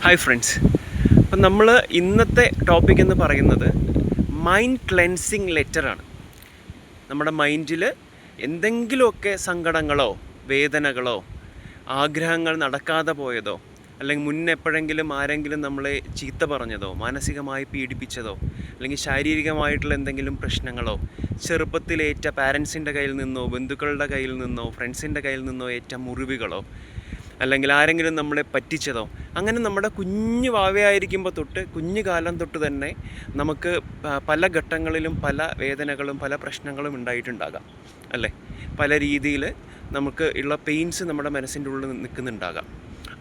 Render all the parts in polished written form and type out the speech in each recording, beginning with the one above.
Hi friends. അപ്പം നമ്മൾ ഇന്നത്തെ ടോപ്പിക് എന്ന് പറയുന്നത് മൈൻഡ് ക്ലെൻസിങ് ലെറ്ററാണ്. നമ്മുടെ മൈൻഡിൽ എന്തെങ്കിലുമൊക്കെ സങ്കടങ്ങളോ വേദനകളോ ആഗ്രഹങ്ങൾ നടക്കാതെ പോയതോ അല്ലെങ്കിൽ മുന്നെപ്പോഴെങ്കിലും ആരെങ്കിലും നമ്മളെ ചീത്ത പറഞ്ഞതോ മാനസികമായി പീഡിപ്പിച്ചതോ അല്ലെങ്കിൽ ശാരീരികമായിട്ടുള്ള എന്തെങ്കിലും പ്രശ്നങ്ങളോ ചെറുപ്പത്തിലേറ്റ പാരൻസിൻ്റെ കയ്യിൽ നിന്നോ ബന്ധുക്കളുടെ കയ്യിൽ നിന്നോ ഫ്രണ്ട്സിൻ്റെ കയ്യിൽ നിന്നോ ഏറ്റ മുറിവുകളോ അല്ലെങ്കിൽ ആരെങ്കിലും നമ്മളെ പറ്റിച്ചതോ അങ്ങനെ നമ്മുടെ കുഞ്ഞു വാവയായിരിക്കുമ്പോൾ തൊട്ട് കുഞ്ഞു കാലം തൊട്ട് തന്നെ നമുക്ക് പല ഘട്ടങ്ങളിലും പല വേദനകളും പല പ്രശ്നങ്ങളും ഉണ്ടായിട്ടുണ്ടാകാം അല്ലേ. പല രീതിയിൽ നമുക്ക് ഉള്ള പെയിൻസ് നമ്മുടെ മനസ്സിൻ്റെ ഉള്ളിൽ നിൽക്കുന്നുണ്ടാകാം.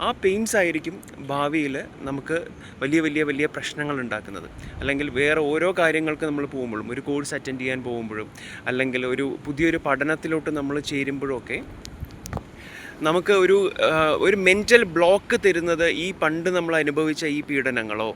ആ പെയിൻസ് ആയിരിക്കും ഭാവിയിൽ നമുക്ക് വലിയ വലിയ വലിയ പ്രശ്നങ്ങൾ ഉണ്ടാക്കുന്നത്. അല്ലെങ്കിൽ വേറെ ഓരോ കാര്യങ്ങൾക്ക് നമ്മൾ പോകുമ്പോഴും ഒരു കോഴ്സ് അറ്റൻഡ് ചെയ്യാൻ പോകുമ്പോഴും അല്ലെങ്കിൽ പുതിയൊരു പഠനത്തിലോട്ട് നമ്മൾ ചേരുമ്പോഴൊക്കെ നമുക്ക് ഒരു മെൻ്റൽ ബ്ലോക്ക് തരുന്നത് ഈ പണ്ട് നമ്മൾ അനുഭവിച്ച ഈ പീഡനങ്ങളോ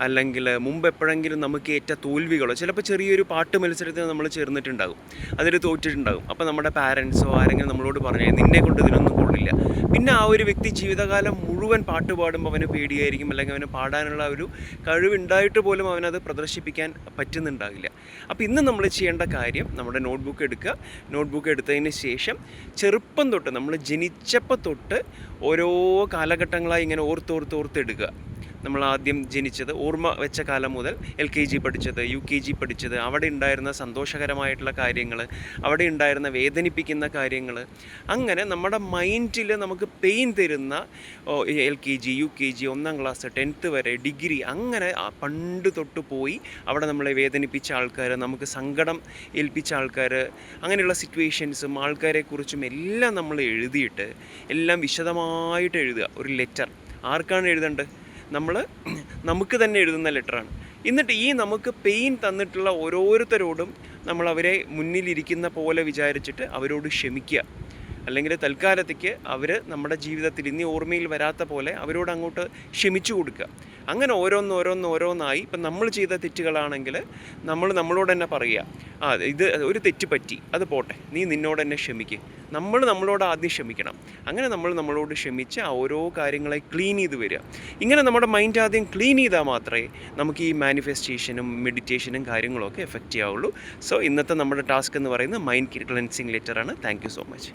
അല്ലെങ്കിൽ മുമ്പ് എപ്പോഴെങ്കിലും നമുക്ക് ഏറ്റ തോൽവികളോ, ചിലപ്പോൾ ചെറിയൊരു പാട്ട് മത്സരത്തിന് നമ്മൾ ചേർന്നിട്ടുണ്ടാകും, അതിൽ തോറ്റിട്ടുണ്ടാകും. അപ്പോൾ നമ്മുടെ പാരൻസോ ആരെങ്കിലും നമ്മളോട് പറഞ്ഞു നിന്നെ കൊണ്ട് ഇതിനൊന്നും കൊള്ളില്ല. പിന്നെ ആ ഒരു വ്യക്തി ജീവിതകാലം മുഴുവൻ പാട്ട് പാടുമ്പോൾ അവന് പേടിയായിരിക്കും, അല്ലെങ്കിൽ അവന് പാടാനുള്ള ഒരു കഴിവുണ്ടായിട്ട് പോലും അവനത് പ്രദർശിപ്പിക്കാൻ പറ്റുന്നുണ്ടാകില്ല. അപ്പോൾ ഇന്ന് നമ്മൾ ചെയ്യേണ്ട കാര്യം നമ്മുടെ നോട്ട്ബുക്ക് എടുക്കുക. നോട്ട്ബുക്ക് എടുത്തതിന് ശേഷം ചെറുപ്പം തൊട്ട് നമ്മൾ ജനിച്ചപ്പോൾ തൊട്ട് ഓരോ കാലഘട്ടങ്ങളായി ഇങ്ങനെ ഓർത്തെടുക്കുക. നമ്മൾ ആദ്യം ജനിച്ചത് ഓർമ്മ വെച്ച കാലം മുതൽ LKG പഠിച്ചത്, UKG പഠിച്ചത്, അവിടെ ഉണ്ടായിരുന്ന സന്തോഷകരമായിട്ടുള്ള കാര്യങ്ങൾ, അവിടെ ഉണ്ടായിരുന്ന വേദനിപ്പിക്കുന്ന കാര്യങ്ങൾ, അങ്ങനെ നമ്മുടെ മൈൻഡിൽ നമുക്ക് പെയിൻ തരുന്ന LKG, UKG, 1ാം ക്ലാസ്, 10th വരെ, ഡിഗ്രി, അങ്ങനെ പണ്ട് തൊട്ട് പോയി അവിടെ നമ്മളെ വേദനിപ്പിച്ച ആൾക്കാർ, നമുക്ക് സങ്കടം ഏൽപ്പിച്ച ആൾക്കാർ, അങ്ങനെയുള്ള സിറ്റുവേഷൻസും ആൾക്കാരെക്കുറിച്ചും എല്ലാം നമ്മൾ എഴുതിയിട്ട് എല്ലാം വിശദമായിട്ട് എഴുതുക. ഒരു ലെറ്റർ ആർക്കാണ് എഴുതേണ്ടത്? നമുക്ക് തന്നെ എഴുതുന്ന ലെറ്ററാണ്. എന്നിട്ട് ഈ നമുക്ക് പെയിൻ തന്നിട്ടുള്ള ഓരോരുത്തരോടും നമ്മൾ അവരെ മുന്നിലിരിക്കുന്ന പോലെ വിചാരിച്ചിട്ട് അവരോട് ക്ഷമിക്കുക. അല്ലെങ്കിൽ തൽക്കാലത്തേക്ക് അവർ നമ്മുടെ ജീവിതത്തിൽ ഇനി ഓർമ്മയിൽ വരാത്ത പോലെ അവരോട് അങ്ങോട്ട് ക്ഷമിച്ചു കൊടുക്കുക. അങ്ങനെ ഓരോന്നായി ഇപ്പം നമ്മൾ ചെയ്ത തെറ്റുകളാണെങ്കിൽ നമ്മളോട് തന്നെ പറയുക, ഇത് ഒരു തെറ്റ് പറ്റി, അത് പോട്ടെ, നീ നിന്നോട് തന്നെ ക്ഷമിക്കുക. നമ്മളോട് ആദ്യം ക്ഷമിക്കണം. അങ്ങനെ നമ്മളോട് ക്ഷമിച്ച് ആ ഓരോ കാര്യങ്ങളെ ക്ലീൻ ചെയ്ത് വരിക. ഇങ്ങനെ നമ്മുടെ മൈൻഡ് ആദ്യം ക്ലീൻ ചെയ്താൽ മാത്രമേ നമുക്ക് ഈ മാനിഫെസ്റ്റേഷനും മെഡിറ്റേഷനും കാര്യങ്ങളൊക്കെ എഫക്റ്റ് ചെയ്യാവുള്ളൂ. സോ ഇന്നത്തെ നമ്മുടെ ടാസ്ക് എന്ന് പറയുന്നത് മൈൻഡ് ക്ലെൻസിങ് ലെറ്ററാണ്. Thank you so much.